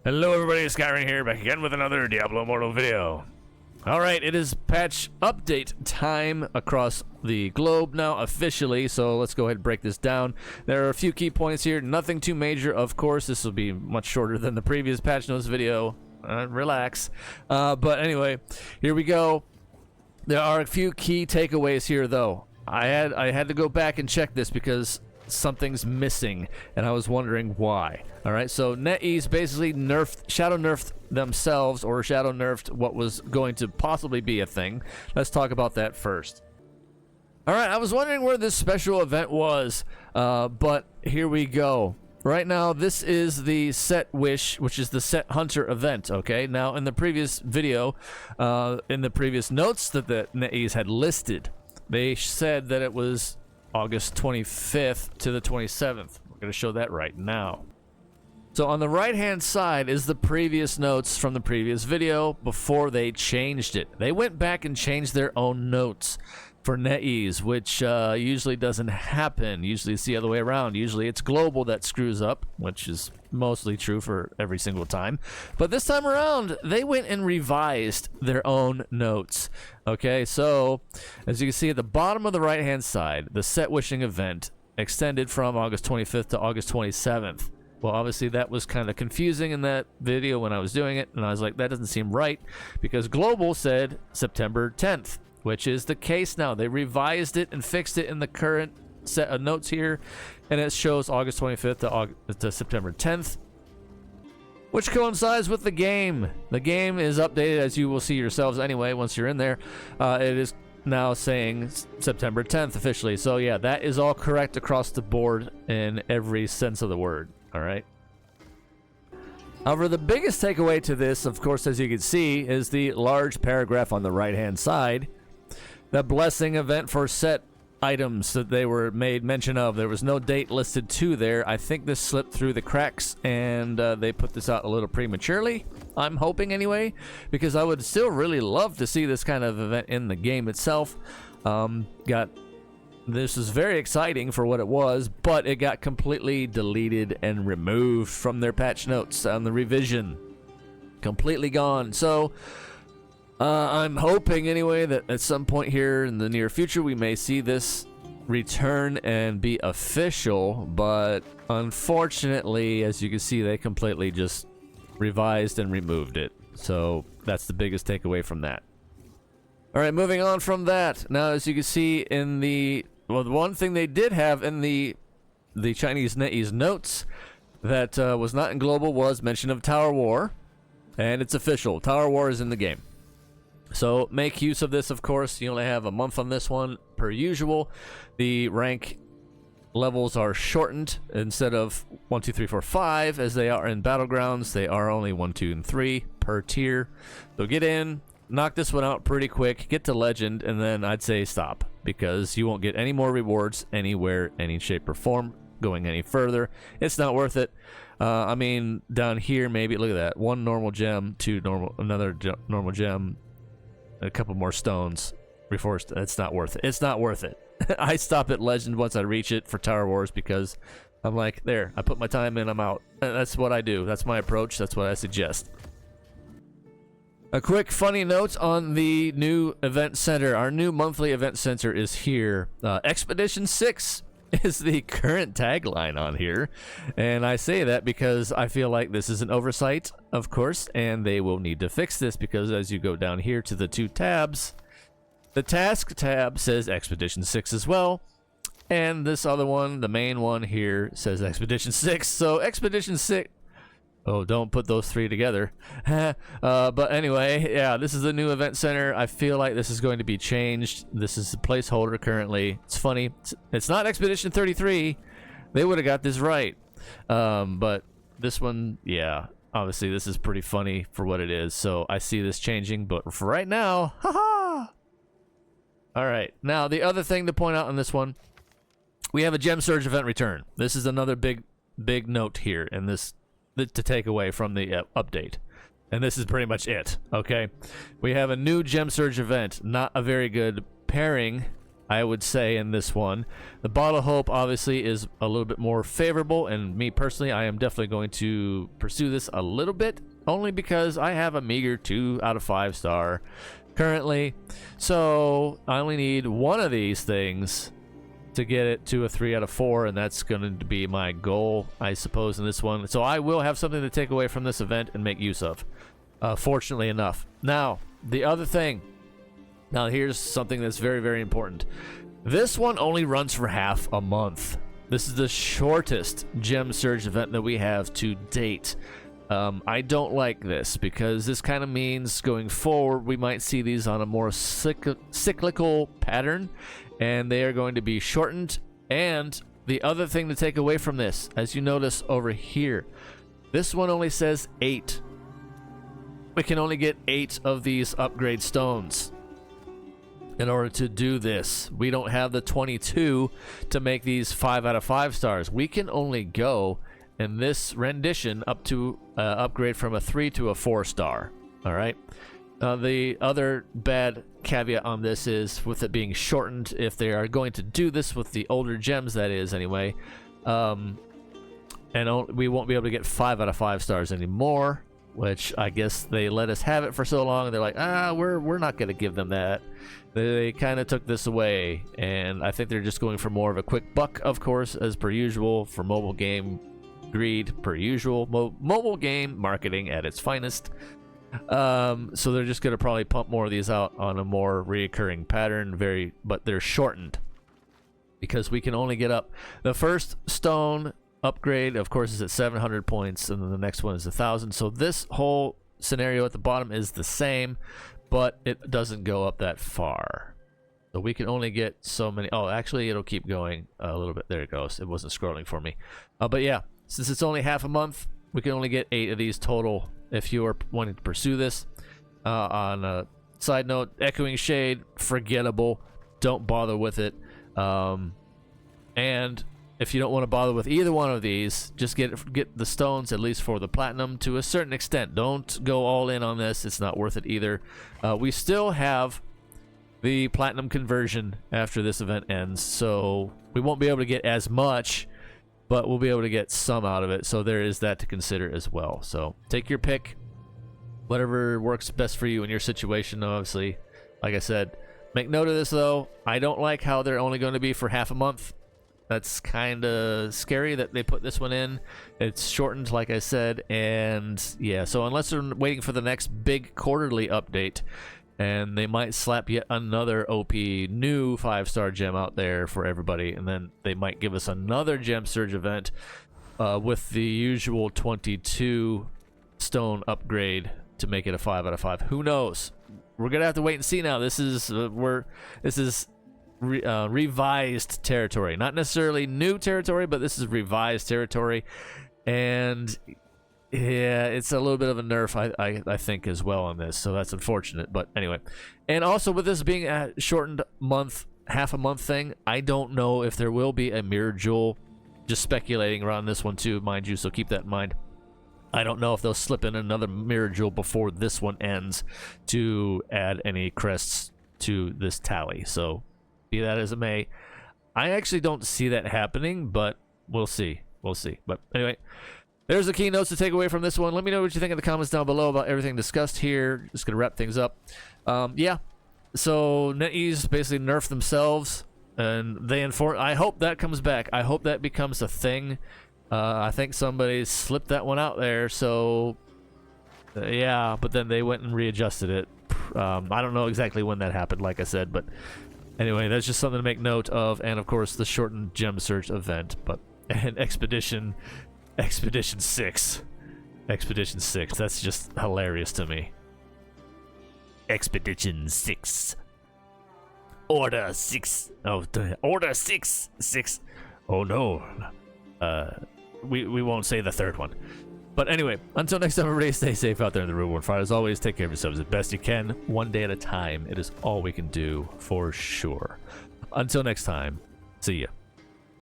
Hello everybody, it's Skyrim here, back again with another Diablo Immortal video. Alright, it is patch update time across the globe now officially, so let's go ahead and break this down. There are a few key points here, nothing too major, of course. This will be much shorter than the previous patch notes video. Relax. But anyway, here we go. There are a few key takeaways here though. I had to go back and check this because something's missing, and I was wondering why. Alright, so Netease basically shadow nerfed themselves, or shadow nerfed what was going to possibly be a thing. Let's talk about that first. Alright, I was wondering where this special event was, but here we go. Right now, this is the Set Wish, which is the Set Hunter event, okay? Now, in the previous video, in the previous notes that the Netease had listed, they said that it was August 25th to the 27th. We're going to show that right now. So on the right-hand side is the previous notes from the previous video before they changed it. They went back and changed their own notes for Netease, which usually doesn't happen. Usually it's the other way around. Usually it's global that screws up, which is mostly true for every single time. But this time around, they went and revised their own notes. Okay, so as you can see at the bottom of the right-hand side, the Set Wishing event extended from August 25th to August 27th. Well, obviously that was kind of confusing in that video when I was doing it, and I was like, that doesn't seem right, because global said September 10th. Which is the case now. They revised it and fixed it in the current set of notes here, and it shows August 25th to September 10th, which coincides with the game. The game is updated, as you will see yourselves anyway once you're in there. It is now saying September 10th officially. So yeah, that is all correct across the board in every sense of the word. All right. However, the biggest takeaway to this, of course, as you can see, is the large paragraph on the right-hand side. The blessing event for set items that they were made mention of. There was no date listed to there. I think this slipped through the cracks, and they put this out a little prematurely. I'm hoping anyway, because I would still really love to see this kind of event in the game itself. This is very exciting for what it was, but it got completely deleted and removed from their patch notes on the revision. Completely gone. So I'm hoping anyway that at some point here in the near future we may see this return and be official, but unfortunately, as you can see, they completely just revised and removed it. So that's the biggest takeaway from that. Alright, moving on from that. Now, as you can see in the one thing they did have in the Chinese Netease notes that was not in global was mention of Tower War, and it's official. Tower War is in the game. So make use of this, of course. You only have a month on this one, per usual. The rank levels are shortened. Instead of 1, 2, 3, 4, 5, as they are in Battlegrounds, they are only 1, 2, and 3 per tier. So get in, knock this one out pretty quick, get to Legend, and then I'd say stop, because you won't get any more rewards anywhere, any shape or form, going any further. It's not worth it. I mean, down here, maybe, look at that. 1 normal gem, 2 another normal gem, a couple more stones. Reforced. It's not worth it. It's not worth it. I stop at Legend once I reach it for Tower Wars, because I'm like, there, I put my time in, I'm out. That's what I do. That's my approach. That's what I suggest. A quick funny note on the new event center. Our new monthly event center is here. Expedition 6 is the current tagline on here, and I say that because I feel like this is an oversight, of course, and they will need to fix this, because as you go down here to the 2 tabs, the task tab says Expedition 6 as well, and this other one, the main one here, says Expedition 6. So Expedition 6, oh, don't put those 3 together. But anyway, yeah, this is the new event center. I feel like this is going to be changed. This is the placeholder currently. It's funny. It's not Expedition 33. They would have got this right. But this one, yeah, obviously this is pretty funny for what it is. So I see this changing, but for right now, haha. All right. Now, the other thing to point out on this one, we have a Gem Surge event return. This is another big note here in this to take away from the update, and this is pretty much it. Okay, we have a new Gem Surge event, not a very good pairing I would say, in this one. The Bottle of Hope obviously is a little bit more favorable, and me personally, I am definitely going to pursue this a little bit, only because I have a meager 2 out of 5 star currently. So I only need one of these things to get it to a 3 out of 4, and that's going to be my goal, I suppose, in this one. So I will have something to take away from this event and make use of, fortunately enough. Now, the other thing. Now, here's something that's very, very important. This one only runs for half a month. This is the shortest Gem Surge event that we have to date. I don't like this because this kind of means going forward we might see these on a more cyclical pattern, and they are going to be shortened. And the other thing to take away from this, as you notice over here, this one only says 8. We can only get 8 of these upgrade stones. In order to do this, we don't have the 22 to make these 5 out of 5 stars. We can only go in this rendition up to upgrade from a 3 to a 4 star. All right. The other bad caveat on this is with it being shortened. If they are going to do this with the older gems, that is anyway, and we won't be able to get 5 out of 5 stars anymore. Which I guess they let us have it for so long, and they're like, we're not going to give them that. They kind of took this away, and I think they're just going for more of a quick buck, of course, as per usual, for mobile game greed, per usual. Mobile game marketing at its finest. So they're just going to probably pump more of these out on a more reoccurring pattern, but they're shortened. Because we can only get up. The first stone upgrade, of course, is at 700 points, and then the next one is 1,000. So this whole scenario at the bottom is the same, but it doesn't go up that far. So we can only get so many. Oh, actually, it'll keep going a little bit. There it goes. It wasn't scrolling for me. But yeah, since it's only half a month, we can only get 8 of these total if you are wanting to pursue this. On a side note, Echoing Shade, forgettable. Don't bother with it. And if you don't want to bother with either one of these, just get the stones, at least for the platinum, to a certain extent. Don't go all in on this. It's not worth it either. We still have the platinum conversion after this event ends, so we won't be able to get as much, but we'll be able to get some out of it. So there is that to consider as well. So take your pick, whatever works best for you in your situation. Obviously, like I said, make note of this though. I don't like how they're only going to be for half a month. That's kind of scary that they put this one in. It's shortened, like I said, and yeah, so unless they're waiting for the next big quarterly update, and they might slap yet another OP new 5-star gem out there for everybody, and then they might give us another Gem Surge event with the usual 22 stone upgrade to make it a 5 out of 5. Who knows? We're gonna have to wait and see now. This is revised territory, not necessarily new territory, but this is revised territory, and yeah, it's a little bit of a nerf, I think, as well on this, so that's unfortunate. But anyway, and also with this being a shortened month, half a month thing, I don't know if there will be a mirror jewel. Just speculating around this one too, mind you, so keep that in mind. I don't know if they'll slip in another mirror jewel before this one ends to add any crests to this tally. So be that as it may, I actually don't see that happening, but we'll see. We'll see. But anyway, there's the keynotes to take away from this one. Let me know what you think in the comments down below about everything discussed here. Just gonna wrap things up. Yeah. So Netease basically nerfed themselves, and they inform. I hope that comes back. I hope that becomes a thing. I think somebody slipped that one out there. So yeah, but then they went and readjusted it. I don't know exactly when that happened, like I said, but anyway, that's just something to make note of. And of course, the shortened Gem Surge event, but and Expedition 6. Expedition 6. That's just hilarious to me. Expedition 6. Order 6. Oh, Order 6. 6. Oh no. We won't say the third one. But anyway, until next time, everybody, stay safe out there in the real world. Fire, as always, take care of yourselves as best you can, one day at a time. It is all we can do for sure. Until next time, see ya.